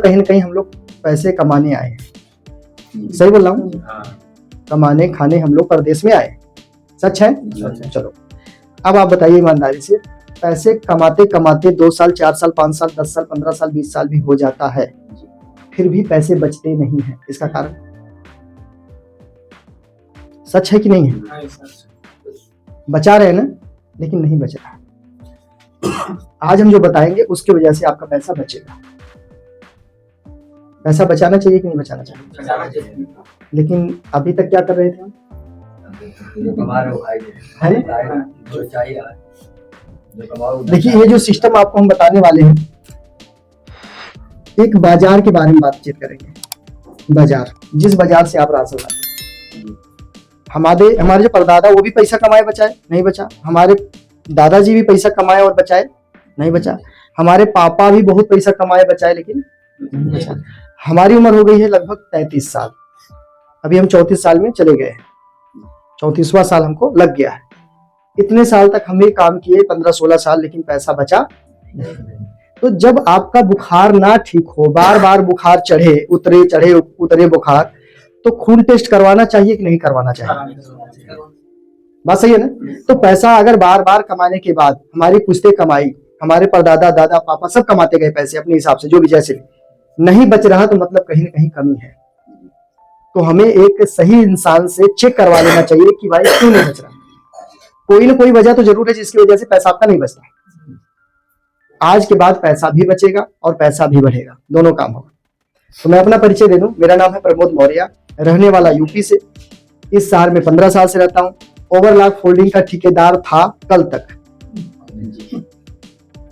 कहीं ना कहीं हम लोग पैसे कमाने आए हैं। सही बोल रहा हूँ? कमाने खाने हम लोग परदेश में आए। सच है? चलो अब आप बताइए ईमानदारी से, पैसे कमाते कमाते 2 साल 4 साल 5 साल 10 साल 15 साल 20 साल भी हो जाता है, फिर भी पैसे बचते नहीं है, इसका कारण सच है कि नहीं है? बचा रहे हैं ना, लेकिन नहीं बच रहा। आज हम जो बताएंगे उसकी वजह से आपका पैसा बचेगा। पैसा बचाना चाहिए कि नहीं बचाना चाहिए? लेकिन अभी तक क्या कर रहे थे हम? देखिए ये जो सिस्टम आपको हम बताने वाले हैं, एक बाजार के बारे में बातचीत करेंगे। बाजार, जिस बाजार से आप राशन लाते, हमारे जो परदादा वो भी पैसा कमाए बचाए, नहीं बचा। हमारे दादाजी भी पैसा कमाए और बचाए, नहीं बचा। हमारे पापा भी बहुत पैसा कमाए बचाए, लेकिन नहीं बचा। हमारी उम्र हो गई है लगभग 33 साल, अभी हम 34 साल में चले गए हैं, 34वां साल हमको लग गया है। इतने साल तक हमने काम किए, 15-16 साल, लेकिन पैसा बचा नहीं। तो जब आपका बुखार ना ठीक हो, बार बार बुखार चढ़े उतरे बुखार, तो खून टेस्ट करवाना चाहिए कि नहीं करवाना चाहिए? बात सही है ना? तो पैसा अगर बार बार कमाने के बाद, हमारी पुश्ते कमाई, हमारे परदादा दादा पापा सब कमाते गए पैसे अपने हिसाब से, जो भी जैसे भी नहीं बच रहा, तो मतलब कहीं ना कहीं कमी है। तो हमें एक सही इंसान से चेक करवा लेना चाहिए कि भाई क्यों नहीं बच रहा। कोई ना कोई वजह तो जरूर है जिसकी वजह से पैसा आपका नहीं बचता। आज के बाद पैसा भी बचेगा और पैसा भी बढ़ेगा, दोनों काम होगा। तो मैं अपना परिचय दे दूं, मेरा नाम है प्रमोद मौर्य, रहने वाला यूपी से, इस शहर में 15 साल से रहता हूं। ओवरलॉक फोल्डिंग का ठेकेदार था कल तक,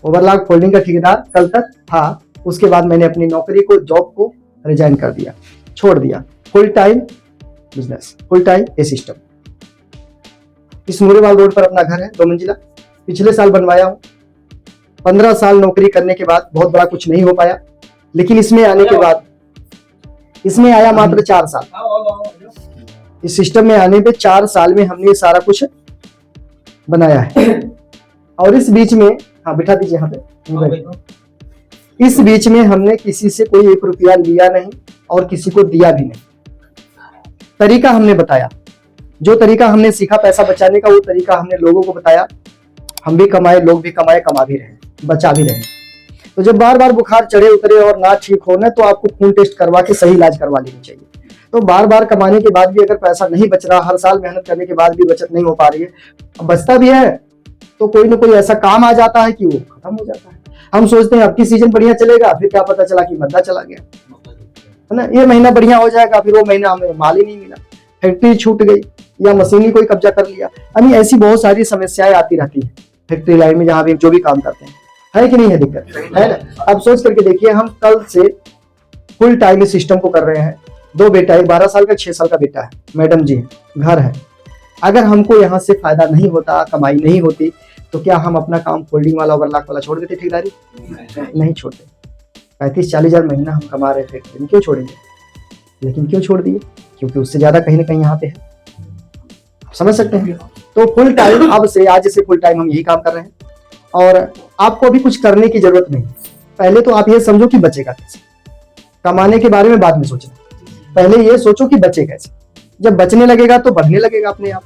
ओवरलॉक फोल्डिंग का ठेकेदार कल तक था। उसके बाद मैंने अपनी नौकरी को, जॉब को रिजाइन कर दिया, छोड़ दिया। Full time business, full time a system. इस मूरेवाल रोड पर अपना घर है, 2 मंजिला, पिछले साल बनवाया हूं। 15 साल नौकरी करने के बाद बहुत बड़ा कुछ नहीं हो पाया, लेकिन इसमें आने के बाद, इसमें आया मात्र 4 साल। इस सिस्टम में आने पे 4 साल में हमने सारा कुछ बनाया है। और इस बीच में, हाँ बिठा दीजिए यहाँ पे, इस बीच में हमने किसी से कोई 1 रुपया लिया नहीं और किसी को दिया भी नहीं। तरीका हमने बताया, जो तरीका हमने सीखा पैसा बचाने का, वो तरीका हमने लोगों को बताया। हम भी कमाए, लोग भी कमाए, कमा भी रहे, बचा भी रहे। तो जब बार बार बुखार चढ़े उतरे और ना ठीक होना, तो आपको खून टेस्ट करवा के सही इलाज करवा लेनी चाहिए। तो बार बार कमाने के बाद भी अगर पैसा नहीं बच रहा, हर साल मेहनत करने के बाद भी बचत नहीं हो पा रही है, बचता भी है तो कोई ना कोई ऐसा काम आ जाता है कि वो खत्म हो जाता है। हम सोचते हैं अब की सीजन बढ़िया चलेगा, फिर क्या पता चला कि मद्दा चला गया, है ना। ये महीना बढ़िया हो जाएगा, फिर वो महीना हमें माल ही नहीं मिला, फैक्ट्री छूट गई या मशीन ही कोई कब्जा कर लिया। यानी ऐसी बहुत सारी समस्याएं आती रहती है फैक्ट्री लाइन में, जहां भी जो भी काम करते हैं, है कि नहीं है दिक्कत, है ना। अब सोच करके देखिए, हम कल से फुल टाइम इस सिस्टम को कर रहे हैं। 2 बेटा, एक 12 साल का 6 साल का बेटा है, मैडम जी घर है। अगर हमको यहाँ से फायदा नहीं होता, कमाई नहीं होती, तो क्या हम अपना काम फोल्डिंग वाला, ओवरलॉक वाला छोड़ देते ठेकेदारी? नहीं छोड़ते। 35-40 हजार महीना हम कमा रहे थे, क्यों छोड़ेंगे? लेकिन क्यों छोड़ दिए? क्योंकि उससे ज्यादा कहीं ना कहीं यहाँ पे है, समझ सकते हैं। तो फुल टाइम, अब से आज से फुल टाइम हम यही काम कर रहे हैं, और आपको अभी कुछ करने की जरूरत नहीं। पहले तो आप ये समझो कि बचेगा कैसे। कमाने के बारे में बाद में सोचना, पहले ये सोचो कि बचे कैसे। जब बचने लगेगा तो बढ़ने लगेगा अपने आप।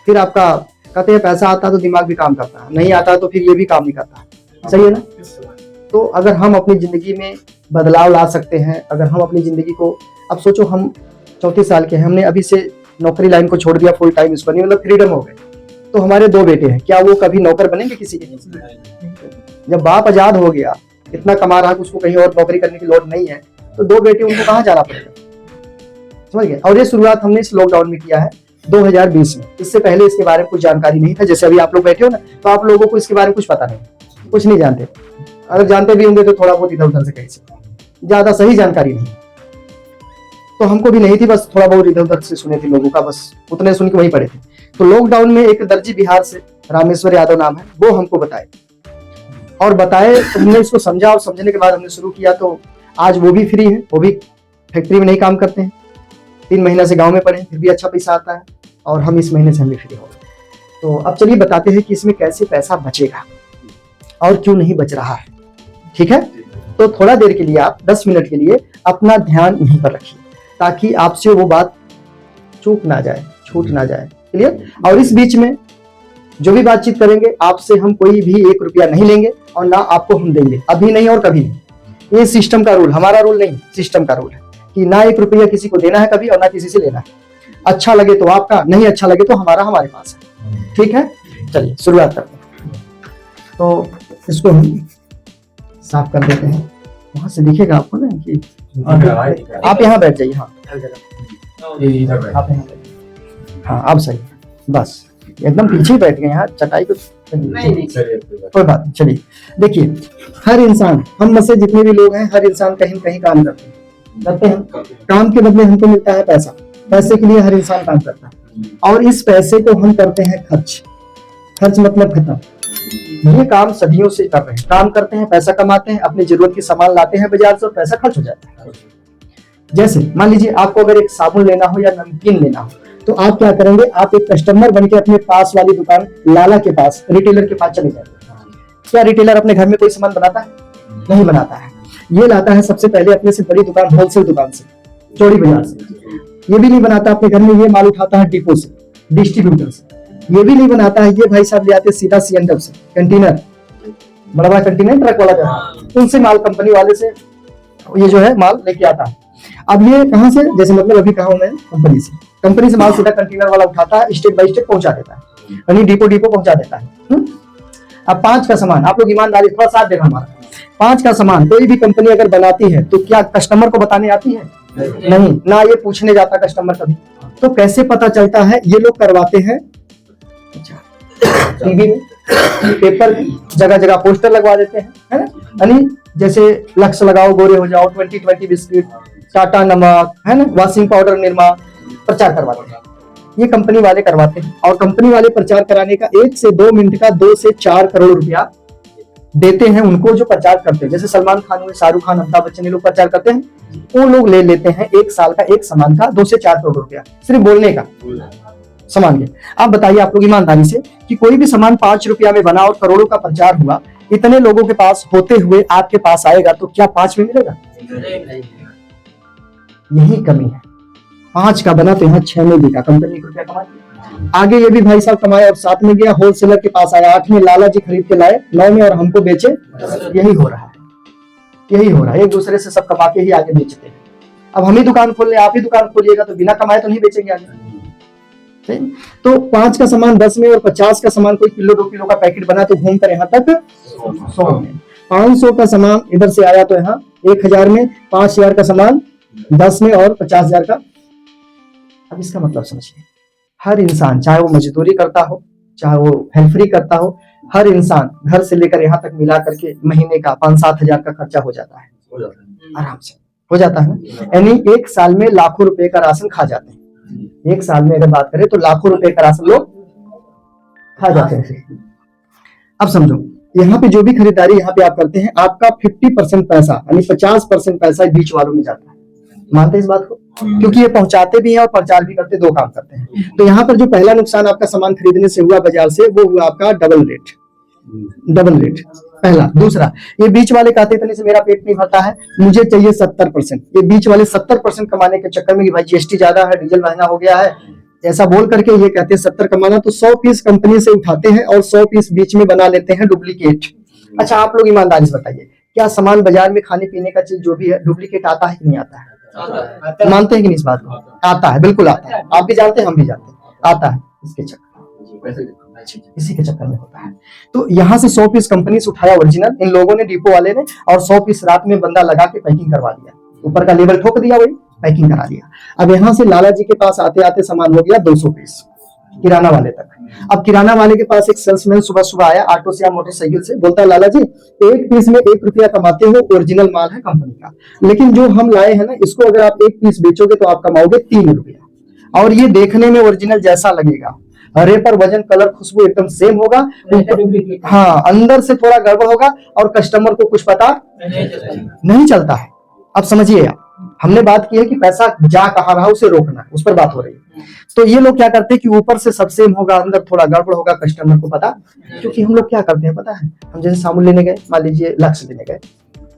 फिर आपका, कहते हैं पैसा आता तो दिमाग भी काम करता है, नहीं आता तो फिर ये भी काम नहीं करता है, सही है ना। तो अगर हम अपनी जिंदगी में बदलाव ला सकते हैं, अगर हम अपनी जिंदगी को, अब सोचो हम 34 साल के हैं, हमने अभी से नौकरी लाइन को छोड़ दिया, फुल टाइम इसको नहीं, मतलब फ्रीडम हो गए। तो हमारे 2 बेटे हैं, क्या वो कभी नौकर बनेंगे किसी के? जब बाप आजाद हो गया, इतना कमा रहा है, उसको कहीं और नौकरी करने की लोड नहीं है, तो 2 बेटे, उनको कहाँ जाना पड़ेगा, समझ गए। और ये शुरुआत हमने इस लॉकडाउन में किया है 2020 में। इससे पहले इसके बारे में कुछ जानकारी नहीं था। जैसे अभी आप लोग बैठे हो ना, तो आप लोगों को इसके बारे में कुछ पता नहीं, कुछ नहीं जानते। अगर जानते भी होंगे तो थोड़ा बहुत इधर उधर से कहीं से, ज्यादा सही जानकारी नहीं। तो हमको भी नहीं थी, बस थोड़ा बहुत इधर उधर से सुने थे लोगों का, बस उतने सुन के वहीं पड़े थे। तो लॉकडाउन में एक दर्जी बिहार से, रामेश्वर यादव नाम है, वो हमको बताए, और बताए तो हमने इसको समझा, और समझने के बाद हमने शुरू किया। तो आज वो भी फ्री है, वो भी फैक्ट्री में नहीं काम करते हैं, 3 महीना से गांव में पड़े, फिर भी अच्छा पैसा आता है, और हम इस महीने से हम भी फ्री हो गए। तो अब चलिए बताते हैं कि इसमें कैसे पैसा बचेगा और क्यों नहीं बच रहा है, ठीक है। तो थोड़ा देर के लिए आप 10 मिनट के लिए अपना ध्यान यहीं पर रखिए, ताकि आपसे वो बात चूक ना जाए, छूट ना जाए। क्लियर? और इस बीच में जो भी बातचीत करेंगे, आपसे हम कोई भी 1 रुपया नहीं लेंगे और ना आपको हम देंगे, अभी नहीं और कभी नहीं। ये सिस्टम का रूल, हमारा रूल नहीं, सिस्टम का रूल है कि ना 1 रुपया किसी को देना है कभी और ना किसी से लेना है। अच्छा लगे तो आपका, नहीं अच्छा लगे तो हमारा हमारे पास है। ठीक है, चलिए शुरुआत करते हैं। तो इसको हम साफ कर देते हैं। वहां से दिखेगा आपको ना कि आप यहाँ बैठ जाइए। हाँ आप यहाँ बैठ जाइए। हाँ आप सही, बस एकदम पीछे बैठ गए यहाँ चटाई को। नहीं कोई बात नहीं। चलिए देखिए, हर इंसान, हम में से जितने भी लोग हैं, हर इंसान कहीं कहीं काम करते हैं। काम के बदले हमको मिलता है पैसा, पैसे के लिए हर इंसान काम करता है और इस पैसे को हम करते हैं खर्च। खर्च मतलब खत्म। ये काम सदियों से कर रहे हैं, काम करते हैं, पैसा कमाते हैं, अपनी जरूरत की सामान लाते हैं बाजार से और पैसा खर्च हो जाता है। जैसे मान लीजिए आपको अगर एक साबुन लेना हो या नमकीन लेना हो, तो आप क्या करेंगे, आप एक कस्टमर बनके अपने पास वाली दुकान लाला के पास, रिटेलर के पास चले जाएंगे। क्या रिटेलर अपने घर में कोई सामान बनाता है? नहीं बनाता है। ये लाता है सबसे पहले अपने से बड़ी दुकान, होलसेल दुकान से, चौड़ी बाजार से। ये भी नहीं बनाता अपने घर में, ये माल उठाता है डिपो से, डिस्ट्रीब्यूटर से। ये भी नहीं बनाता है, ये भाई साहब ले आते सीधा सीएनडब्ल्यू से, कंटेनर, बड़ा बड़ा कंटेनर ट्रक वाला जाता, उनसे माल, कंपनी वाले से ये जो है माल लेके आता है। अब ये कहां से, जैसे मतलब अभी कहा हूं मैं, कंपनी से माल सीधा कंटेनर वाला उठाता है, स्टेप बाय स्टेप पहुंचा देता है, यानी डिपो पहुंचा देता है। अब 5 का सामान, आप लोग ईमानदारी थोड़ा साथ देना हमारा, 5 का सामान कोई भी कंपनी अगर बनाती है तो क्या कस्टमर को बताने आती है? नहीं ना, ये पूछने जाता कस्टमर कभी। तो कैसे पता चलता है? ये लोग करवाते हैं टीवी में, पेपर, जगह जगह पोस्टर लगवा देते हैं, है ना, यानी जैसे लक्ष्य लगाओ गोरे हो जाओ, 2020 बिस्किट, टाटा नमक, है ना, वॉशिंग पाउडर, निरमा, प्रचार करवाते हैं। ये कंपनी वाले करवाते हैं और कंपनी वाले प्रचार कराने का 1 से 2 मिनट का 2 से 4 करोड़ रुपया देते हैं उनको जो प्रचार करते हैं। जैसे सलमान खान हुए, शाहरुख खान, अमिताभ बच्चन, ये लोग प्रचार करते हैं, वो लोग ले लेते हैं 1 साल का एक सामान का 2 से 4 करोड़ रुपया, सिर्फ बोलने का सामान के। आप बताइए आप लोग ईमानदारी से कि कोई भी सामान 5 रुपया में बना और करोड़ों का प्रचार हुआ, इतने लोगों के पास होते हुए आपके पास आएगा तो क्या 5 में मिलेगा? यही कमी है। 5 का बना तो यहाँ 6 में बिका, कंपनी 1 रुपया कमाई। आगे ये भी भाई साहब कमाए और 7 में गया, होलसेलर के पास आया, 8 में लाला जी खरीद के लाए, 9 में और हमको बेचे। यही हो रहा है, यही हो रहा है। एक दूसरे से सब कमा के ही आगे बेचते हैं। अब हम ही दुकान खोल ले, आप ही दुकान खोलिएगा तो बिना कमाए तो नहीं बेचेंगे आगे। तो 5 का सामान 10 में और 50 का सामान कोई किलो 2 किलो का पैकेट बना तो घूम कर यहाँ तक 100 में। 500 का सामान इधर से आया तो यहाँ 1000 में, 5000 का सामान 10 में और 50000 का। अब इसका मतलब समझिए, हर इंसान, चाहे वो मजदूरी करता हो, चाहे वो हेल्फरी करता हो, हर इंसान घर से लेकर यहाँ तक मिला करके महीने का 5-7 हजार का खर्चा हो जाता है, आराम से हो जाता है। यानी 1 साल में लाखों रुपए का राशन खा जाते हैं। 1 साल में अगर बात करें तो लाखों रुपए का राशन लोग खा जाते हैं। अब समझो, यहाँ पे जो भी खरीदारी यहाँ पे आप करते हैं, आपका 50% पैसा, यानी 50% पैसा बीच वालों में जाता है। मानते हैं इस बात को? क्योंकि ये पहुंचाते भी हैं और प्रचार भी करते, 2 काम करते हैं। तो यहाँ पर जो पहला नुकसान आपका सामान खरीदने से हुआ बाजार से, वो हुआ आपका डबल रेट, पहला। दूसरा, ये बीच वाले कहते इतने से मेरा पेट नहीं भरता है, मुझे चाहिए 70%। ये बीच वाले 70% कमाने के चक्कर में कि भाई जीएसटी ज्यादा है, डीजल महंगा हो गया है, ऐसा बोल करके ये कहते हैं 70 कमाना, तो 100 पीस कंपनी से उठाते हैं और 100 पीस बीच में बना लेते हैं डुप्लीकेट। अच्छा आप लोग ईमानदारी से बताइए, क्या सामान बाजार में खाने पीने का चीज जो भी है डुप्लीकेट आता है कि नहीं आता है? मानते हैं कि नहीं इस बात को? आता है, बिल्कुल आता है। आप भी जानते हैं, हम भी जानते हैं, आता है। इसके चक्कर, इसी के चक्कर में होता है। तो यहाँ से 100 पीस कंपनी से उठाया ओरिजिनल, इन लोगों ने, डिपो वाले ने, और 100 पीस रात में बंदा लगा के पैकिंग करवा दिया, ऊपर का लेबल ठोक दिया, वही पैकिंग करा दिया। अब यहाँ से लाला जी के पास आते आते सामान हो गया 200 पीस किराना वाले तक। अब किराना वाले के पास एक सेल्समैन सुबह सुबह आया ऑटो से या मोटरसाइकिल से, बोलता है लाला जी 1 पीस में 1 रुपया कमाते हो, ओरिजिनल माल है कंपनी का, लेकिन जो हम लाए हैं ना, इसको अगर आप 1 पीस बेचोगे तो आप कमाओगे 3 रुपया, और ये देखने में ओरिजिनल जैसा लगेगा, हरे पर वजन, कलर, खुशबू एकदम सेम होगा, हाँ अंदर से थोड़ा गड़बड़ होगा और कस्टमर को कुछ पता नहीं चलता है। अब समझिए आप, हमने बात की है कि पैसा जा कहाँ रहा उसे रोकना, उस पर बात हो रही है। तो ये लोग क्या करते हैं कि ऊपर से सब सेम होगा, अंदर थोड़ा गड़बड़ होगा, कस्टमर को पता। क्योंकि हम लोग क्या करते हैं पता है, हम जैसे साबुन लेने गए, मान लीजिए लक्ष्य लेने गए,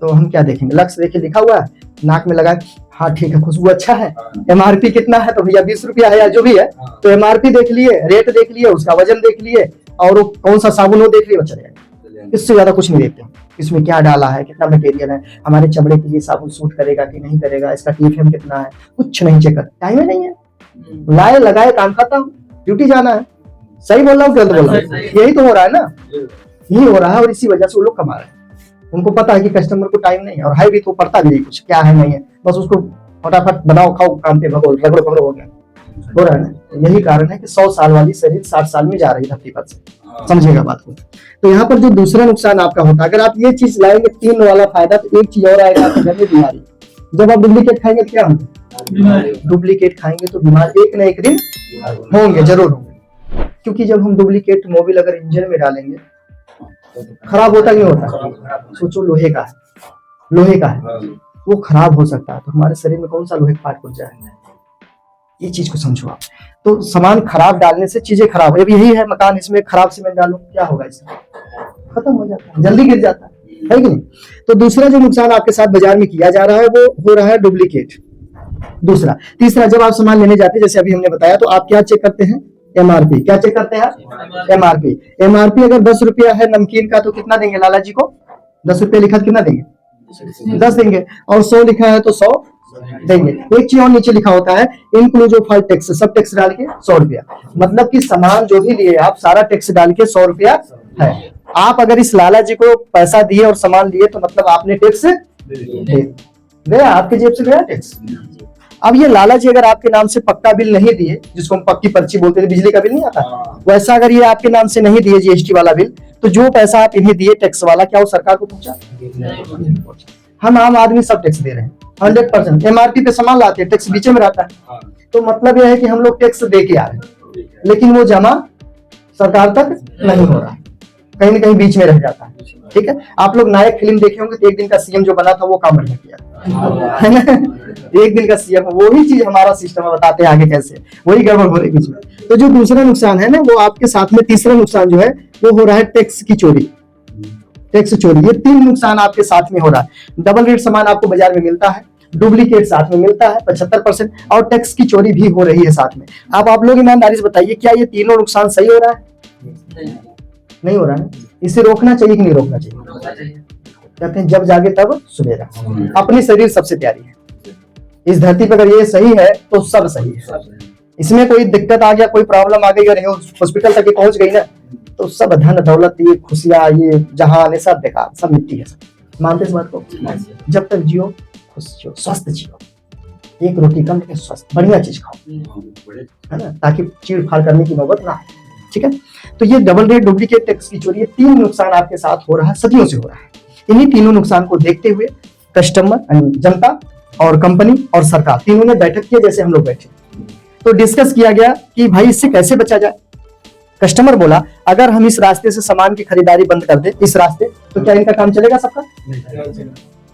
तो हम क्या देखेंगे, लक्ष्य देखिए लिखा हुआ है, नाक में लगा, हाँ ठीक है, खुशबू अच्छा है, एमआरपी कितना है, तो भैया 20 रुपया है या जो भी है, तो एमआरपी देख लिए, रेट देख लिए, उसका वजन देख लिए, और वो कौन सा साबुन वो देख लिए, वो चले जाएगा। इससे ज्यादा कुछ नहीं देखते, इसमें क्या डाला है, कितना मटेरियल है, हमारे चमड़े के लिए साबुन सूट करेगा कि नहीं करेगा, इसका टीएफएम कितना है, कुछ नहीं चेक कर, टाइम ही नहीं है, लाए लगाए काम खत्म, ड्यूटी जाना है। सही बोल रहा हूँ, गलत बोल रहा हूँ? यही तो हो रहा है ना, यही हो रहा है, और इसी वजह से वो लोग कमा रहे हैं। उनको पता है कि कस्टमर को टाइम नहीं है, और है भी तो पड़ता भी नहीं कुछ, क्या है नहीं है, बस उसको फटाफट बनाओ खाओ काम पे भगो, रगड़ो पकड़ो, हो गया, हो रहा है ना। यही कारण है कि 100 साल वाली शरीर 60 साल में जा रही है धरती पर से, समझिएगा बात को। तो यहाँ पर जो दूसरा नुकसान आपका होता है, अगर आप ये चीज लाएंगे 3 वाला फायदा, तो एक चीज और आएगा आपके घर में, बीमारी। जब आप डुप्लीकेट खाएंगे तो क्या होंगे, डुप्लीकेट खाएंगे तो बीमार एक न एक दिन होंगे, जरूर होंगे। क्योंकि जब हम डुप्लीकेट मोबिल अगर इंजन में डालेंगे, खराब होता नहीं होता, सोचो लोहे का है, लोहे का है, वो खराब हो सकता है, तो हमारे शरीर में कौन सा लोहे पार्ट घुस जाएगा, ये चीज को समझो आप। तो सामान खराब डालने से चीजें खराब, अब यही है मकान, इसमें खराब सीमेंट डालो, क्या होगा, इससे खत्म हो जाता है, जल्दी गिर जाता है कि नहीं। तो दूसरा जो नुकसान आपके साथ बाजार में किया जा रहा है, वो हो रहा है डुप्लीकेट। दूसरा, तीसरा, जब आप सामान लेने जाते हैं, जैसे अभी हमने बताया, तो आप क्या चेक करते हैं, एमआरपी। क्या चेक करते हैं, एमआरपी। एमआरपी अगर 10 रुपया है नमकीन का, तो कितना देंगे लाला जी को, 10 रुपया लिखा, कितना देंगे, 10 देंगे, और 100 लिखा है तो 100 देंगे। एक चीज और नीचे लिखा होता है, इंक्लूजिव फॉर टैक्स, सब टैक्स डाल के 100 रुपया, मतलब कि सामान जो भी लिए आप सारा टैक्स डाल के 100 रुपया है। आप अगर इस लाला जी को पैसा दिए और सामान लिए, तो मतलब आपने टैक्स गया, आपके जेब से गया टैक्स। अब ये लाला जी अगर आपके नाम से पक्का बिल नहीं दिए, जिसको हम पक्की पर्ची बोलते थे, बिजली का बिल नहीं आता, वैसा अगर ये आपके नाम से नहीं दिए जीएसटी वाला बिल, तो जो पैसा आप इन्हें दिए टैक्स वाला, क्या वो सरकार को पहुंचा? हम आम आदमी सब टैक्स दे रहे हैं 100%। एमआरपी पे सामान लाते हैं, टैक्स बीच में रहता है, तो मतलब यह है कि हम लोग टैक्स दे के आ रहे हैं, लेकिन वो जमा सरकार तक नहीं हो रहा, कहीं ना कहीं बीच में रह जाता है। ठीक है, आप लोग नायक फिल्म देखे होंगे, तो एक दिन का सीएम जो बना था वो काम नहीं किया, है ना, एक दिन का सीएम, वही चीज हमारा सिस्टम बताते हैं आगे कैसे, वही गड़बड़ हो रही बीच में। तो जो दूसरा नुकसान है ना, वो आपके साथ में तीसरा नुकसान जो है, वो हो रहा है टैक्स की चोरी, टैक्स चोरी। ये 3 नुकसान आपके साथ में हो रहा है। डबल रेट सामान आपको बाजार में मिलता है, डुप्लीकेट साथ में मिलता है 75%, और टैक्स की चोरी भी हो रही है साथ में। आप लोग ईमानदारी से बताइए, क्या ये तीनों नुकसान सही हो रहा है? नहीं हो रहा है। इसे रोकना चाहिए कि नहीं रोकना चाहिए? कहते हैं जब जागे तब सुबेरा, अपनी शरीर सबसे प्यारी है इस धरती पर, अगर ये सही है तो सब सही है। इसमें कोई दिक्कत आ गया, कोई प्रॉब्लम आ गई और हॉस्पिटल तक पहुंच गई ना, तो सब धन दौलत, ये खुशियां, ये जहान, सब बेकार, सब मिट्टी है, सब मानते इस बात को। जब तक जियो खुश जियो, स्वस्थ जियो, एक रोटी कम लेकिन स्वस्थ, बढ़िया चीज खाओ, है ना, ताकि चीड़ फाड़ करने की नौबत ना आए। ठीक है, तो ये डबल रेट, डुप्लीकेट, टैक्स की चोरी, ये 3 नुकसान आपके साथ हो रहा है, सदियों से हो रहा है। इन्हीं तीनों नुकसान को देखते हुए कस्टमर, जनता और कंपनी और सरकार, तीनों ने बैठक की, जैसे हम लोग बैठे, तो डिस्कस किया गया कि भाई इससे कैसे बचा जाए। कस्टमर बोला, अगर हम इस रास्ते से सामान की खरीदारी बंद कर दे, इस रास्ते, तो क्या इनका काम चलेगा सबका?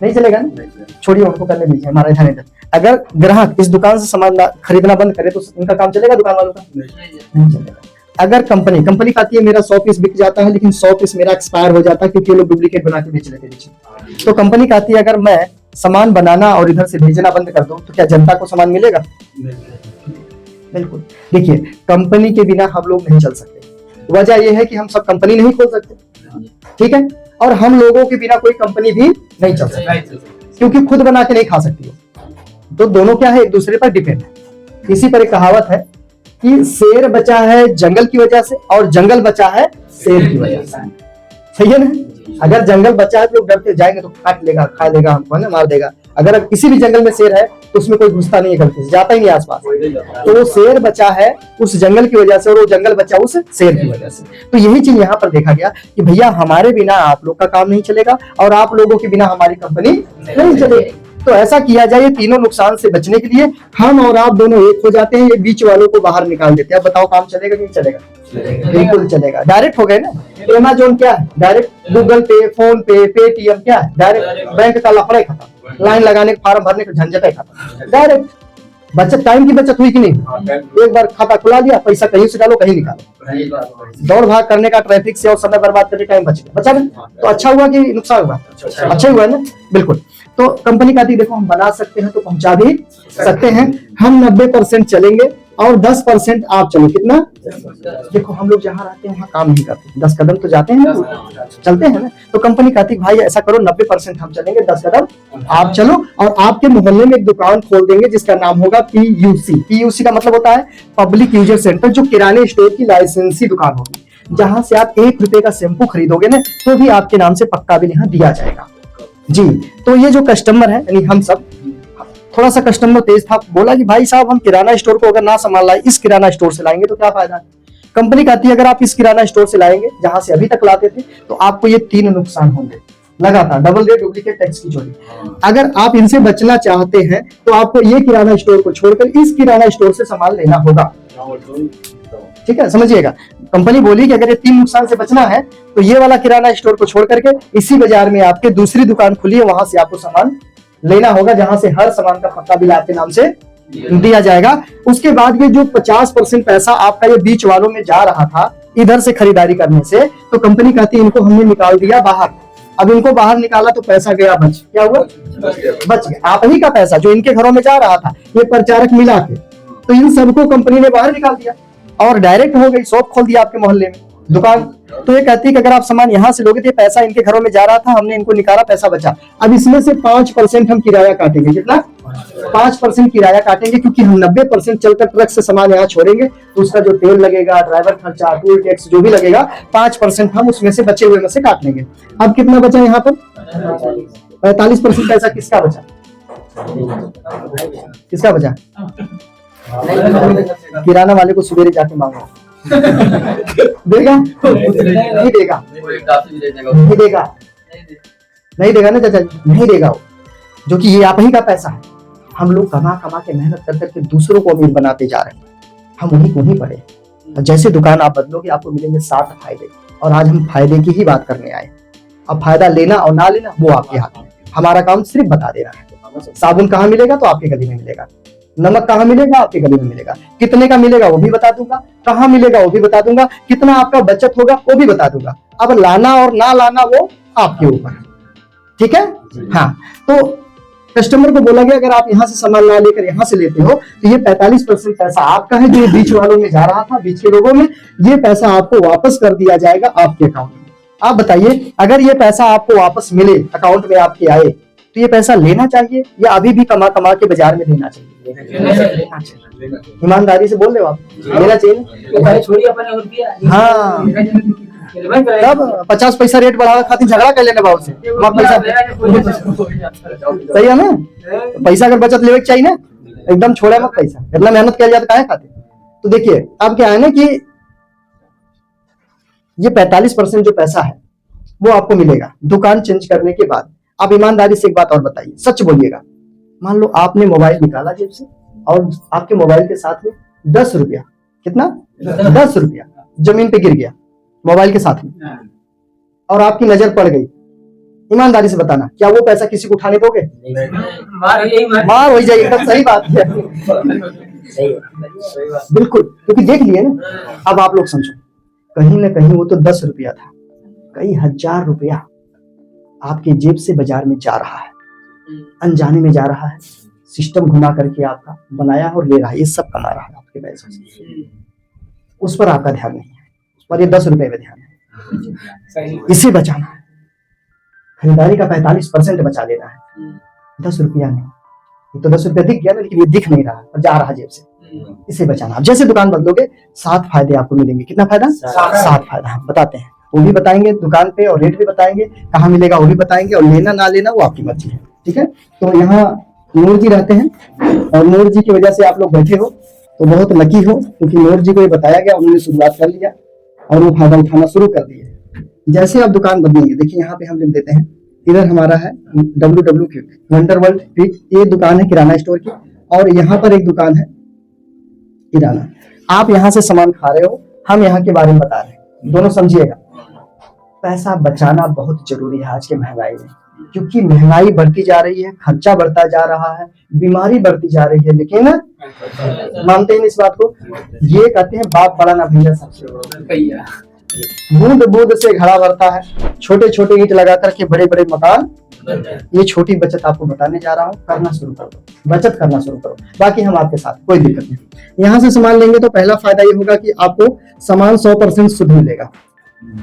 नहीं चलेगा ना, छोड़िए उनको करने दीजिए, हमारा ध्यान इधर। अगर ग्राहक इस दुकान से सामान खरीदना बंद करे, तो इनका काम चलेगा दुकान वालों का? नहीं चलेगा। अगर कंपनी कहती है मेरा 100 पीस बिक जाता है, लेकिन 100 पीस मेरा एक्सपायर हो जाता है, क्योंकि लोग डुप्लीकेट बना के बेच लेते हैं, तो कंपनी कहती है अगर मैं सामान बनाना और इधर से भेजना बंद कर दूं, तो क्या जनता को सामान मिलेगा? बिल्कुल। देखिए, कंपनी के बिना हम लोग नहीं चल सकते। वजह यह है कि हम सब कंपनी नहीं खोल सकते, ठीक है, और हम लोगों के बिना कोई कंपनी भी नहीं चल सकती, क्योंकि खुद बना के नहीं खा सकती हो। तो दोनों क्या है, एक दूसरे पर डिपेंड है। इसी पर एक कहावत है कि शेर बचा है जंगल की वजह से, और जंगल बचा है शेर की वजह से। सही है ना? अगर जंगल बचा है तो लोग डरते जाएंगे, तो काट लेगा, खा लेगा हमको, है ना, मार देगा। अगर किसी भी जंगल में शेर है, तो उसमें कोई घुसता नहीं है, गलती से जाता ही नहीं आसपास। तो वो शेर बचा है उस जंगल की वजह से, और वो जंगल बचा उस शेर की वजह से। तो यही चीज यहाँ पर देखा गया कि भैया हमारे बिना आप लोग का काम नहीं चलेगा, और आप लोगों के बिना हमारी कंपनी नहीं चलेगी। तो ऐसा किया जाए, ये तीनों नुकसान से बचने के लिए हम और आप दोनों एक हो जाते हैं, ये बीच वालों को बाहर निकाल देते हैं। अब बताओ काम चलेगा कि नहीं चलेगा? बिल्कुल चलेगा। डायरेक्ट हो गए ना। अमेज़न क्या है? डायरेक्ट। गूगल पे, फोन पे, पेटीएम क्या है? डायरेक्ट। बैंक का लफड़ा खत्म, लाइन लगाने, फॉर्म भरने का झंझट खत्म, डायरेक्ट। बचत, टाइम की बचत हुई कि नहीं? एक बार खाता खुला लिया, पैसा कहीं से डालो कहीं निकालो, दौड़ भाग करने का, ट्रैफिक से और समय बर्बाद करने, टाइम बच गया, बचा ना? तो अच्छा हुआ कि नुकसान हुआ? अच्छा ही हुआ है ना, बिल्कुल। तो कंपनी कहती है देखो हम बना सकते हैं तो पहुंचा भी सकते हैं, हम 90% चलेंगे और 10% आप चलो। कितना? देखो हम लोग जहाँ रहते हैं वहाँ काम नहीं करते, 10 कदम तो जाते हैं ना, चलते हैं ना। तो कंपनी कहती है भाई ऐसा करो 90% हम चलेंगे, 10 कदम आप चलो, और आपके मोहल्ले में एक दुकान खोल देंगे जिसका नाम होगा PUC। PUC का मतलब होता है पब्लिक यूजर सेंटर, जो किराने स्टोर की लाइसेंसी दुकान होगी, जहां से आप 1 रुपए का शैम्पू खरीदोगे ना तो भी आपके नाम से पक्का बिल यहाँ दिया जाएगा जी। तो ये जो कस्टमर है, यानी हम सब, थोड़ा सा कस्टमर तेज था, बोला कि भाई साहब हम किराना स्टोर को अगर ना संभाल लाए, इस किराना स्टोर से लाएंगे तो क्या फायदा है? कंपनी कहती है अगर आप इस किराना स्टोर से लाएंगे जहां से अभी तक लाते थे तो आपको ये 3 नुकसान होंगे लगातार: डबल रेट, डुप्लीकेट टैक्स की चोरी। अगर आप इनसे बचना चाहते हैं तो आपको ये किराना स्टोर को छोड़कर इस किराना स्टोर से सामान लेना होगा। ठीक है, समझिएगा। कंपनी बोली कि अगर ये 3 नुकसान से बचना है तो ये वाला किराना स्टोर को छोड़ करके इसी बाजार में आपके दूसरी दुकान खुली है, वहां से आपको सामान लेना होगा, जहां से हर सामान का पक्का बिल आपके नाम से दिया जाएगा। उसके बाद ये जो 50% पैसा आपका ये बीच वालों में जा रहा था इधर से खरीदारी करने से, तो कंपनी कहती है इनको हमने निकाल दिया बाहर। अब इनको बाहर निकाला तो पैसा गया बच, क्या हुआ? बच गया। आप ही का पैसा जो इनके घरों में जा रहा था, ये प्रचारक मिला के, तो इन सबको कंपनी ने बाहर निकाल दिया और डायरेक्ट हो गई, शॉप खोल दिया आपके मोहल्ले में, दुकान। तो ये कहती है कि अगर आप सामान यहाँ से लोगे तो पैसा इनके घरों में जा रहा था, हमने इनको निकाला, पैसा बचा। अब इसमें से 5% हम किराया काटेंगे। कितना? 5% किराया काटेंगे, क्योंकि हम 90% चलकर ट्रक से सामान यहाँ छोड़ेंगे तो उसका जो तेल लगेगा, ड्राइवर खर्चा, टूल टैक्स जो भी लगेगा, 5% हम उसमें से बचे हुए में से काट लेंगे। अब कितना बचा यहाँ पर? 45% पैसा किसका बचा? किसका बचा? किराना वाले को सवेरे जाके मांगो, देगा? नहीं देगा, नहीं देगा, नहीं देगा ना चाचा, नहीं देगा वो, जो कि ये आप ही का पैसा है। हम लोग कमा कमा के मेहनत कर करके दूसरों को अमीर बनाते जा रहे हैं, हम उन्हीं को ही पड़े। जैसे दुकान आप बदलोगे आपको मिलेंगे 60 फायदे, और आज हम फायदे की ही बात करने आए। अब फायदा लेना और ना लेना वो आपके हाथ में, हमारा काम सिर्फ बता देना है। साबुन कहाँ मिलेगा तो आपके गली में मिलेगा, नमक कहाँ मिलेगा आपके गली में मिलेगा, कितने का मिलेगा वो भी बता दूंगा, कहाँ मिलेगा वो भी बता दूंगा, कितना आपका बचत होगा वो भी बता दूंगा। अब लाना और ना लाना वो आपके ऊपर है, ठीक है? हाँ, तो कस्टमर को बोला गया अगर आप यहाँ से सामान ना लेकर यहाँ से लेते हो तो ये 45% पैसा आपका है, जो बीच वालों में जा रहा था, बीच के लोगों में, ये पैसा आपको वापस कर दिया जाएगा आपके अकाउंट में। आप बताइए, अगर ये पैसा आपको वापस मिले, अकाउंट में आपके आए, तो ये पैसा लेना चाहिए या अभी भी कमा कमा के बाजार में देना चाहिए? ईमानदारी से बोल रहे हो आप, लेना चाहिए। हाँ, तब 50 पैसा रेट बढ़ावा खातिर झगड़ा कर लेने बाबू से, पैसा सही है ना? पैसा अगर बचत लेवे चाहिए ना, एकदम छोड़े मत पैसा, इतना मेहनत किया जाता है खाते। तो देखिए अब क्या है ना कि ये 45% जो पैसा है वो आपको मिलेगा दुकान चेंज करने के बाद। आप ईमानदारी से एक बात और बताइए, सच बोलिएगा। मान लो आपने मोबाइल निकाला जेब से और आपके मोबाइल के साथ में 10 रुपया, कितना? 10 रुपया जमीन पे गिर गया मोबाइल के साथ में, और आपकी नजर पड़ गई। ईमानदारी से बताना, क्या वो पैसा किसी को उठाने दोगे? मार हो जाएगी। एकदम सही बात है, बिल्कुल, क्योंकि देख लिए ना। अब आप लोग समझो, कहीं ना कहीं वो तो 10 रुपया था, कई हजार रुपया आपके जेब से बाजार में जा रहा है, अनजाने में जा रहा है, सिस्टम घुमा करके आपका बनाया और ले रहा है, ये सब कमा रहा है आपके पैसों से। उस पर आपका ध्यान नहीं है, उस पर ये 10 रुपए में ध्यान है। इसे बचाना है, खरीदारी का 45% बचा लेना है, 10 रुपया नहीं। ये तो 10 रुपया दिख गया ना, लेकिन ये दिख नहीं रहा और जा रहा जेब से, इसे बचाना। आप जैसे दुकान बदलोगे 7 फायदे आपको मिलेंगे। कितना फायदा? 7 फायदा हम बताते हैं, वो भी बताएंगे दुकान पे, और रेट भी बताएंगे, कहाँ मिलेगा वो भी बताएंगे, और लेना ना लेना वो आपकी मर्जी है, ठीक है? तो यहाँ नूर जी रहते हैं, और नूर जी की वजह से आप लोग बैठे हो तो बहुत लकी हो, क्योंकि नूर जी को ये बताया गया, उन्होंने शुरुआत कर लिया और वो फायदा उठाना शुरू कर दिए। जैसे आप दुकान बदलेंगे, देखिए यहाँ पे हम लिख देते हैं, इधर हमारा है WW quick, wonder world quick, ये दुकान है किराना स्टोर की, और यहाँ पर एक दुकान है किराना। आप यहाँ से सामान खा रहे हो, हम यहाँ के बारे में बता रहे हैं, दोनों समझिएगा। पैसा बचाना बहुत जरूरी है आज के महंगाई में। क्योंकि महंगाई बढ़ती जा रही है, खर्चा बढ़ता जा रहा है, बीमारी बढ़ती जा रही है, लेकिन मानते हैं इस बात को। ये कहते हैं बाप बड़ा ना भैया सबसे। बूंद बूंद से घड़ा भरता है, छोटे छोटे ईंट लगा करके बड़े बड़े मकान। ये छोटी बचत आपको बताने जा रहा हूँ, करना शुरू कर दो, बचत करना शुरू करो, बाकी हम आपके साथ, कोई दिक्कत नहीं। यहाँ से सामान लेंगे तो पहला फायदा ये होगा कि आपको सामान 100% शुद्ध मिलेगा।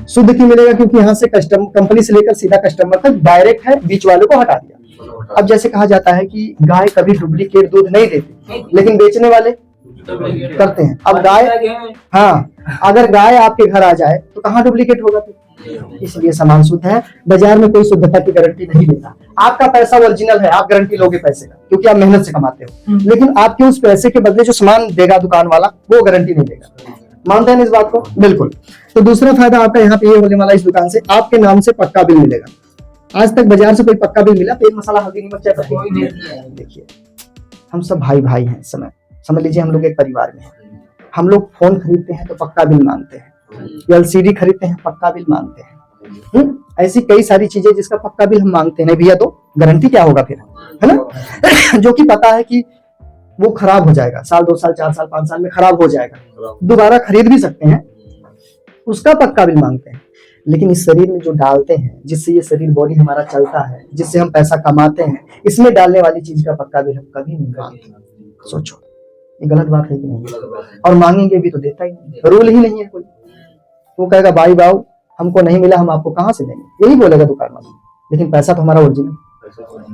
शुद्ध क्यों मिलेगा? क्योंकि यहाँ से कंपनी से लेकर सीधा कस्टमर तक डायरेक्ट है, बीच वाले को हटा दिया। अब जैसे कहा जाता है कि गाय कभी डुप्लीकेट दूध नहीं देती, लेकिन बेचने वाले करते हैं। अब गाय, हाँ, अगर गाय आपके घर आ जाए तो कहाँ डुप्लीकेट होगा फिर? इसलिए सामान शुद्ध है। बाजार में कोई शुद्धता की गारंटी नहीं देता। आपका पैसा ओरिजिनल है, आप गारंटी लोगे पैसे का, क्योंकि आप मेहनत से कमाते हो, लेकिन आपके उस पैसे के बदले जो सामान देगा दुकान वाला, वो गारंटी नहीं देगा। मानते हैं इस बात को? बिल्कुल। तो दूसरा फायदा आपका यहाँ पे ये होने वाला, इस दुकान से आपके नाम से पक्का बिल मिलेगा। आज तक बाजार से कोई पक्का बिल मिला? तेल मसाला हल्दी नमक चाय पत्ती? देखिए, हम सब भाई भाई हैं इस समय, समझ लीजिए हम लोग एक परिवार में हैं। हम लोग फोन खरीदते हैं तो पक्का बिल मांगते हैं, LCD खरीदते हैं पक्का बिल मांगते हैं। ऐसी कई सारी चीजें जिसका पक्का बिल हम मांगते हैं। नहीं भैया तो गारंटी क्या होगा फिर, है ना? जो कि पता है कि वो खराब हो जाएगा, साल 2 साल 4 साल 5 साल में खराब हो जाएगा, दोबारा खरीद भी सकते हैं, उसका पक्का बिल मांगते हैं। लेकिन इस शरीर में जो डालते हैं, जिससे ये शरीर बॉडी हमारा चलता है, जिससे हम पैसा कमाते हैं, इसमें डालने वाली चीज का पक्का बिल हम कभी नहीं मांगते। सोचो, ये गलत बात है कि नहीं? और मांगेंगे भी तो देता ही नहीं, रूल ही नहीं है कोई। वो कहेगा भाई बाबू हमको नहीं मिला, हम आपको कहाँ से देंगे, यही बोलेगा दुकान वाला। लेकिन पैसा तो हमारा ओरिजिनल,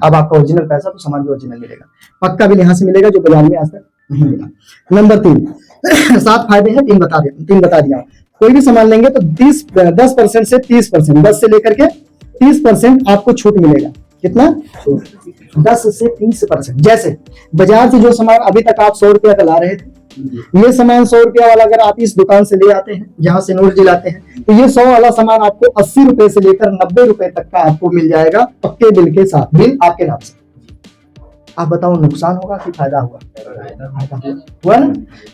अब आपका ओरिजिनल पैसा तो सामान भी ओरिजिनल मिलेगा। पक्का बिल यहाँ से मिलेगा, जो बाजार में आज तक नहीं मिला। नंबर 3, 7 फायदे हैं, 3 बता दिया। कोई भी सामान लेंगे तो 10% से 30%, 10 से लेकर के 30% आपको छूट मिलेगा। कितना? 10 से 30%। जैसे बाजार से जो सामान अभी तक आप 100 रुपया का ला रहे थे, ये सामान 100 रुपया वाला अगर आप इस दुकान से ले आते हैं, जहां से नोट दिलाते हैं, तो ये 100 वाला सामान आपको 80 रुपए से लेकर 90 रुपए तक का आपको मिल जाएगा, पक्के बिल के साथ, बिल आपके नाम से। आप बताओ नुकसान होगा कि फायदा होगा? हुआ ना?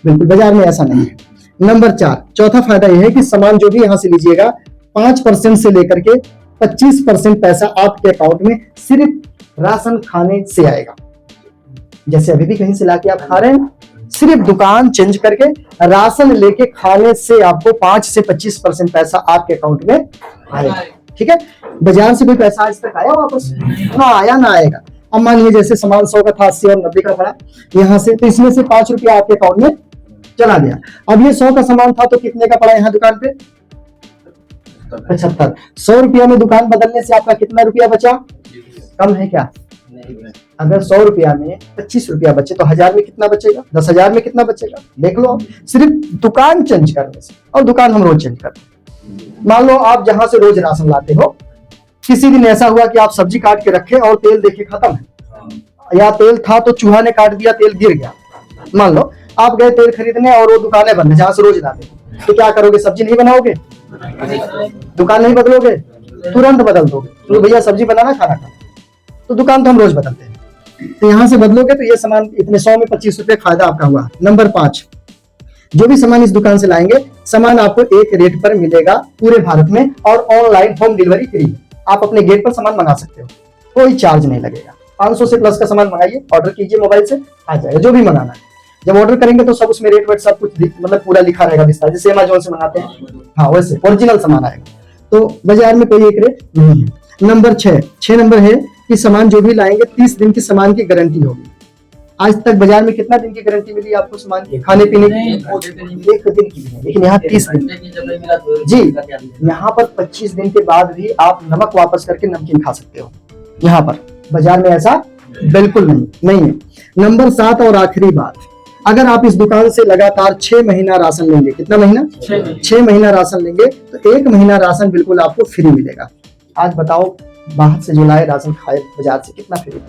बिल्कुल, बाजार में ऐसा नहीं है। नंबर 4, चौथा फायदा यह है कि सामान जो भी यहां से लीजिएगा, 5% से लेकर के 25% पैसा आपके अकाउंट में सिर्फ राशन खाने से आएगा। जैसे अभी भी कहीं से लाके आप खा रहे हैं, सिर्फ दुकान चेंज करके राशन लेके खाने से आपको 5 से 25% पैसा आपके अकाउंट में आएगा। ठीक है? बाजार से कोई पैसा आज तक आया वापस? ना आया ना आएगा। अब मानिए जैसे सामान 100 का था, 80 और 90 का पड़ा यहाँ से, तो इसमें से 5 रुपया आपके अकाउंट में चला गया। अब ये 100 का सामान था तो कितने का पड़ा यहाँ दुकान पे? 75। 100 रुपया में दुकान बदलने से आपका कितना रुपया बचा? कम है क्या? अगर 100 रुपया में 25 रुपया बचे तो 1000 में कितना बचेगा? 10,000 में कितना बचेगा? देख लो, सिर्फ दुकान चेंज करने से। और दुकान हम रोज चेंज करते हैं। मान लो आप जहां से रोज राशन लाते हो, किसी दिन ऐसा हुआ कि आप सब्जी काट के रखे और तेल देखे खत्म है, या तेल था तो चूहा ने काट दिया, तेल गिर गया। मान लो आप गए तेल खरीदने और वो दुकानें बंद है जहां से रोज लाते, तो क्या करोगे? सब्जी नहीं बनाओगे, दुकान नहीं बदलोगे, तुरंत बदल दोगे। तो भैया सब्जी बनाना, खाना खाना, तो दुकान तो हम रोज बदलते हैं, तो यहां से बदलोगे तो ये सामान इतने 100 में 25 रुपए फायदा आपका हुआ। नंबर 5, जो भी सामान इस दुकान से लाएंगे, सामान आपको एक रेट पर मिलेगा पूरे भारत में, और ऑनलाइन होम डिलीवरी फ्री। आप अपने गेट पर सामान मंगा सकते हो, कोई चार्ज नहीं लगेगा। 500 से प्लस का सामान मंगाइए, ऑर्डर कीजिए, मोबाइल से आ जाएगा जो भी मंगाना है। जब ऑर्डर करेंगे तो सब उसमें रेट वेट सब कुछ मतलब पूरा लिखा रहेगा विस्तार, जैसे अमेज़न से मंगाते हैं, हाँ वैसे ओरिजिनल सामान आएगा। तो बाजार में कोई एक रेट नहीं है। नंबर 6 नंबर है कि सामान जो भी लाएंगे 30 दिन की सामान की गारंटी होगी। आज तक बाजार में कितना दिन की गारंटी मिली आपको सामान की? खाने पीने की 1 दिन की, लेकिन यहाँ 30 दिन जी। यहाँ पर 25 दिन के बाद भी आप नमक वापस करके नमकीन खा सकते हो। यहाँ पर बाजार में ऐसा बिल्कुल नहीं है। नंबर 7 और आखिरी बात, अगर आप इस दुकान से लगातार 6 महीना राशन लेंगे, कितना महीना? 6 महीना राशन लेंगे तो 1 महीना राशन बिल्कुल आपको फ्री मिलेगा। आज बताओ बाहर से जो लाए राशन खाए बाजार से, कितना फ्री?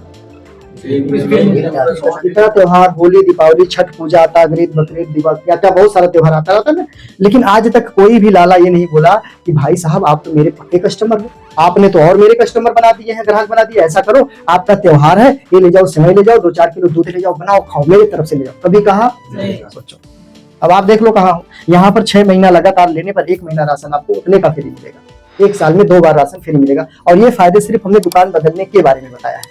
इतना त्योहार, होली, दीपावली, छठ पूजा आता, बकरीद, दिवाली, क्या बहुत सारा त्योहार आता रहता है, लेकिन आज तक कोई भी लाला ये नहीं बोला कि भाई साहब आप तो मेरे पक्के कस्टमर हो, आपने तो और मेरे कस्टमर बना दिए हैं, ग्राहक बना दिए, ऐसा करो, आपका त्योहार है, ये ले जाओ, सेवई ले जाओ, 2-4 किलो दूध ले जाओ, बनाओ खाओ, मेरी तरफ से ले जाओ। कभी कहा? सोचो, अब आप देख लो कहाँ हो। यहाँ पर 6 महीना लगातार लेने पर 1 महीना राशन आपको उतने का फ्री मिलेगा। 1 साल में 2 बार राशन फ्री मिलेगा। और ये फायदे सिर्फ हमने दुकान बदलने के बारे में बताया है,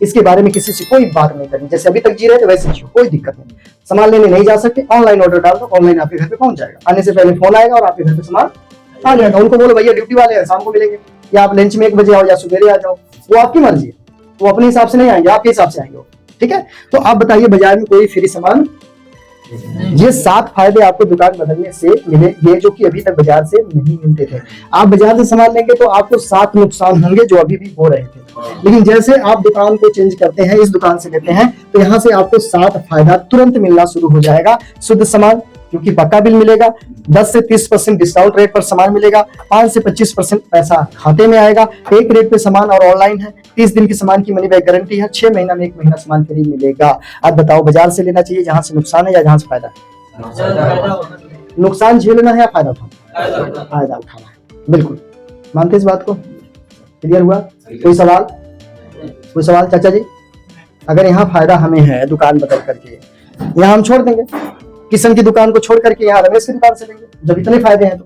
इसके बारे में किसी से कोई बात नहीं करनी। जैसे अभी तक जी रहे थे वैसे जियो, कोई दिक्कत नहीं। सामान लेने नहीं जा सकते, ऑनलाइन ऑर्डर डाल दो, ऑनलाइन आपके घर पे पहुंच जाएगा। आने से पहले फोन आएगा और आपके घर पे सामान आ जाएगा। उनको बोलो भैया ड्यूटी वाले हैं, शाम को मिलेंगे, या आप लंच में 1 बजे आओ या सवेरे आ जाओ, वो आपकी मर्जी है। वो अपने हिसाब से नहीं आएंगे, आपके हिसाब से आएंगे। ठीक है, तो आप बताइए बाजार में कोई फ्री सामान? ये 7 फायदे आपको दुकान बदलने से मिलेंगे जो कि अभी तक बाजार से नहीं मिलते थे। आप बाजार से सामान लेंगे तो आपको 7 नुकसान होंगे जो अभी भी हो रहे थे, लेकिन जैसे आप दुकान को चेंज करते हैं, इस दुकान से लेते हैं, तो यहाँ से आपको 7 फायदा तुरंत मिलना शुरू हो जाएगा। शुद्ध सामान, क्योंकि पक्का बिल मिलेगा, 10 से 30% डिस्काउंट रेट पर सामान मिलेगा, 5 से 25% पैसा खाते में आएगा, एक रेट पे सामान और ऑनलाइन है, 30 दिन की सामान की मनी बैक गारंटी है, 6 महीना में 1 महीना सामान फ्री मिलेगा। अब बताओ बाजार से लेना चाहिए जहां से नुकसान है या जहां से फायदा? नुकसान झेलना है या फायदा उठाना? फायदा उठाना है, बिल्कुल। मानते इस बात को? क्लियर हुआ? कोई सवाल? कोई सवाल चाचा जी? अगर यहाँ फायदा हमें है दुकान बदल करके, यहाँ हम छोड़ देंगे, किशन की दुकान को छोड़ करके यहाँ रमेश की दुकान से लेंगे। जब इतने फायदे हैं तो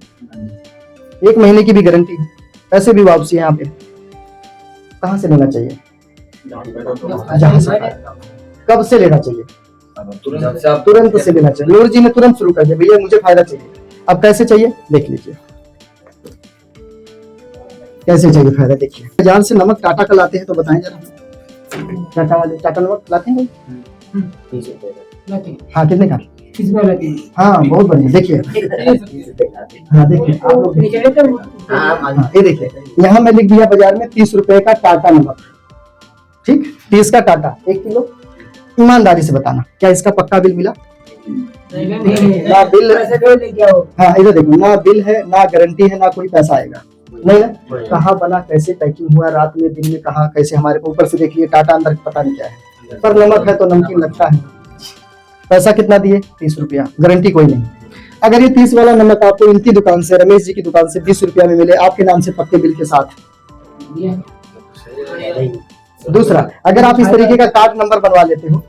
1 महीने की भी गारंटी है, पैसे भी वापसी है। यहाँ पे कहाँ से लेना चाहिए? जहाँ से। कब से लेना चाहिए? तुरंत से लेना चाहिए। नूर जी ने तुरंत शुरू कर दिया, भैया मुझे फायदा चाहिए। अब कैसे चाहिए देख लीजिए, कैसे चाहिए फायदा देखिए। बाजार से नमक टाटा का लाते हैं तो बताएं जरा, टाटा वाले टाटा नमक लाते हैं? हाँ, कितने का? हाँ, बहुत बढ़िया। देखिए, हाँ देखिए आप लोग, ये देखिए यहाँ मैं लिख दिया बाजार में 30 रुपए का टाटा नमक। ठीक, 30 का टाटा 1 किलो। ईमानदारी से बताना क्या इसका पक्का बिल मिला? ना बिल, हाँ इधर देखो, ना बिल है, ना गारंटी है, ना कोई पैसा आएगा। नहीं ना, कहाँ बना, कैसे पैकिंग हुआ, रात में दिन में कहाँ कैसे, हमारे को ऊपर से देखिए टाटा, अंदर पता नहीं क्या है, पर नमक है तो नमकीन लगता है। पैसा कितना दिए? 30 रुपया, गारंटी कोई नहीं। अगर ये 30 वाला नमक आपको इनकी दुकान से, रमेश जी की दुकान से 20 रुपया में मिले आपके नाम से पक्के बिल के साथ। दूसरा, अगर आप इस तरीके का कार्ड नंबर बनवा लेते हो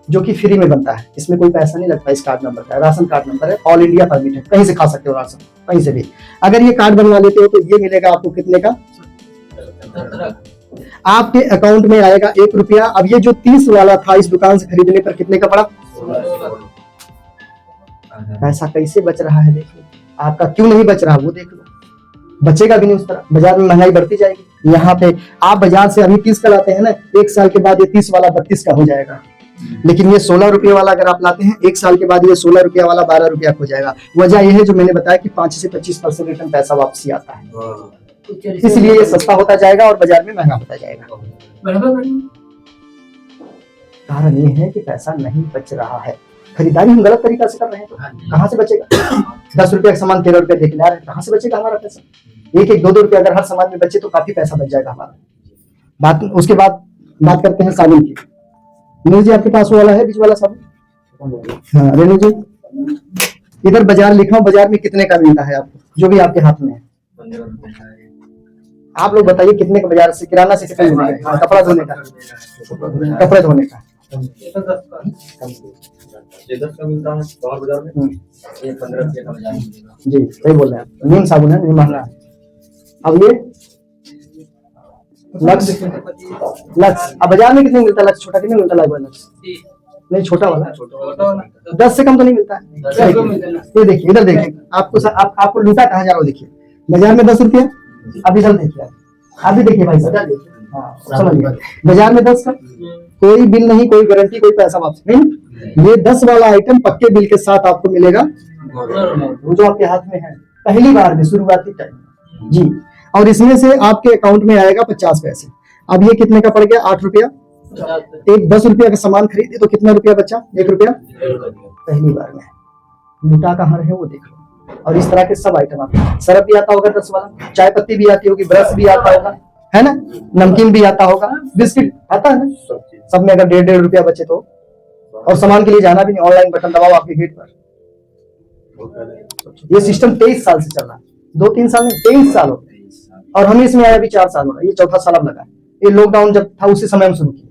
जो कि फ्री में बनता है, इसमें कोई पैसा नहीं लगता, इस कार्ड नंबर का, राशन कार्ड नंबर है, ऑल इंडिया परमिट है, कहीं से खा सकते हो राशन, कहीं से भी। अगर ये कार्ड बनवा लेते हो तो ये मिलेगा आपको कितने का? आपके अकाउंट में आएगा 1 रुपया। अब ये जो 30 वाला था इस दुकान से खरीदने पर कितने का पड़ा? पैसा कैसे बच रहा है देख लो, आपका क्यों नहीं बच रहा वो देख लो। बचेगा भी नहीं उस तरह, बाजार में महंगाई बढ़ती जाएगी। यहाँ पे आप बाजार से अभी 30 का लाते हैं ना, 1 साल के बाद ये 30 वाला 32 का हो जाएगा। लेकिन ये 16 रुपये वाला अगर आप लाते हैं 1 साल के बाद ये 16 रुपया वाला 12 रुपया हो जाएगा। वजह यह है जो मैंने बताया कि 5 से 25% रिटर्न पैसा वापसी आता है, इसलिए ये सस्ता होता जाएगा और बाजार में महंगा होता जाएगा। कारण ये है कि पैसा नहीं बच रहा है, खरीदारी हम गलत तरीका से कर रहे हैं, तो कहाँ से बचेगा? 10 रुपया का सामान 13 रुपया देख ले रहे हैं, कहाँ से बचेगा हमारा पैसा? 1-1, 2-2 रुपया अगर हर सामान में बचे तो काफी पैसा बच जाएगा हमारा। बात उसके बाद बात करते हैं साबुन की। रेणु जी आपके पास वो वाला है बीच वाला साबुन? हाँ रेणु जी, इधर बाजार लिखा हूँ, बाजार में कितने का मिलता है आपको, जो भी आपके हाथ में है? आप लोग बताइए कितने का बाजार से, किराना से कितने मिलता है? कपड़ा धोने का, कपड़े धोने का ये 10 का मिलता है बाहर बाजार में, ये 15 रुपये का बाजार में जी सही बोल रहे हैं। नीम साबुन है, नीम महंगा है। अब ये लक्स, लक्स अब बाजार में कितने मिलता है? लक्स छोटा कितने मिलता है? लक्स नहीं, छोटा वाला 10 से कम तो नहीं मिलता है। ये देखिए, इधर देखिए, आपको लूटा कहाँ जा रहा हो, देखिए बाजार में 10 रुपये, अब इधर देखिए, आप भी देखिए भाई साहब, समझिए बाजार में 10 का कोई बिल नहीं, कोई गारंटी, कोई पैसा वापस नहीं। ये 10 वाला आइटम पक्के बिल के साथ आपको मिलेगा, वो जो आपके हाथ में है पहली बार में शुरुआती टाइम जी। और इसमें से आपके अकाउंट में आएगा 50 पैसे। अब ये कितने का पड़ गया? 8 रुपया। एक 10 रुपया का सामान खरीदे तो कितना रुपया बचा? 1 रुपया पहली बार में। लूटा कहाँ रहे वो देख लो। और इस तरह के सब आइटम आते हैं। सरफ भी आता होगा 10 वाला, चाय पत्ती भी आती होगी, ब्रश भी आता होगा, है ना, नमकीन भी आता होगा, बिस्किट आता है ना, सब में अगर 1.5 रुपया बचे तो। और सामान के लिए जाना भी नहीं, ऑनलाइन बटन दबाओ आपके गेट पर। ये सिस्टम 23 साल से चल रहा है, 2-3 साल नहीं, 23 साल हो गए। और हमें इसमें आया भी 4 साल हो रहा है, ये 4था साल अब लगा। ये लॉकडाउन जब था उसी समय हम शुरू किए,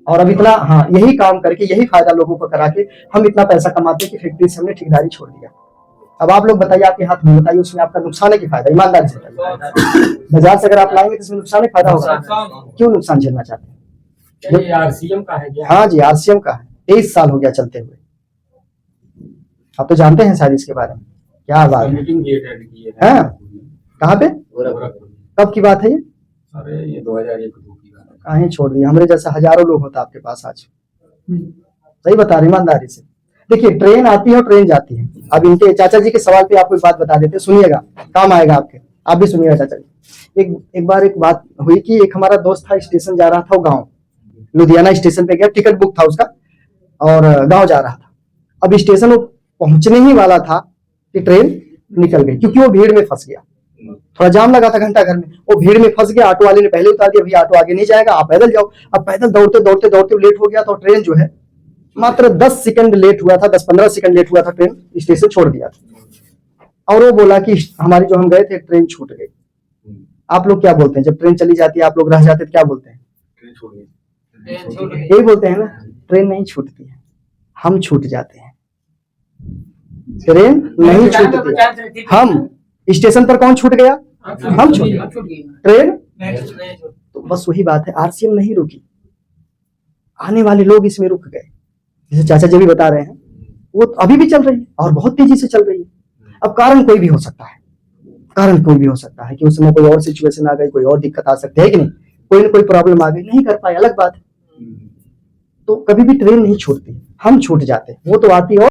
और अब इतना, हाँ यही काम करके, यही फायदा लोगों को करा के हम इतना पैसा कमाते कि फैक्ट्री से हमने ठेकेदारी छोड़ दिया। अब आप लोग बताइए, आपके हाथ में बताइए, उसमें आपका नुकसान है कि फायदा? ईमानदारी से बताइए। बाजार से अगर आप लाएंगे तो इसमें नुकसान है फायदा होगा? क्यों नुकसान झेलना चाहते हैं? ये आरसीएम का है क्या? हाँ जी, आरसीएम का है, 23 साल हो गया चलते हुए। आप तो जानते हैं शायद इसके बारे में। क्या बात है? मीटिंग डेट ऐड की है। हाँ, कहाँ पे? गोरखपुर। कब की बात है ये? अरे ये 2001-2 की बात है। कहीं छोड़ दिया, हमारे जैसा हजारों लोग होता आपके पास आज। सही बता रहे, ईमानदारी से। देखिए, ट्रेन आती है और ट्रेन जाती है। अब इनके चाचा जी के सवाल पे आपको एक बात बता देते, सुनिएगा, काम आएगा आपके, आप भी सुनिएगा चाचा जी। एक बार एक बात हुई कि एक हमारा दोस्त था, स्टेशन जा रहा था, वो गाँव लुधियाना स्टेशन पे गया, टिकट बुक था उसका और गाँव जा रहा था। अब स्टेशन वो पहुंचने ही वाला था कि ट्रेन निकल गई, क्योंकि वो भीड़ में फंस गया। थोड़ा जाम लगा था घंटा घर में, वो भीड़ में फंस गया। ऑटो वाले ने पहले उतार दिया, भैया ऑटो आगे नहीं जाएगा, आप पैदल जाओ। अब पैदल दौड़ते दौड़ते दौड़ते लेट हो गया, तो ट्रेन जो है मात्र 10 सेकंड लेट हुआ था, 10-15 सेकंड लेट हुआ था, ट्रेन स्टेशन छोड़ दिया था। और वो बोला कि हमारी जो हम गए थे ट्रेन छूट गई। आप लोग क्या बोलते हैं जब ट्रेन चली जाती है, आप लोग रह जाते हैं, क्या बोलते हैं? ट्रेन छोड़ गई। यही बोलते हैं ना, ट्रेन नहीं छूटती है, हम छूट जाते हैं। ट्रेन नहीं छूटती, हम स्टेशन पर कौन छूट गया? हम छूट गए, ट्रेन। तो बस वही बात है, आरसीएम नहीं रुकी, आने वाले लोग इसमें रुक गए। जैसे चाचा जी भी बता रहे हैं, वो अभी भी चल रही है और बहुत तेजी से चल रही है। अब कारण कोई भी हो सकता है, कारण कोई भी हो सकता है कि उस समय कोई और सिचुएशन आ गई, कोई और दिक्कत आ सकती है कि नहीं, कोई ना कोई प्रॉब्लम आ गई, नहीं कर पाए, अलग बात है। तो कभी भी ट्रेन नहीं छूटती, हम छूट जाते हैं। वो तो आती है और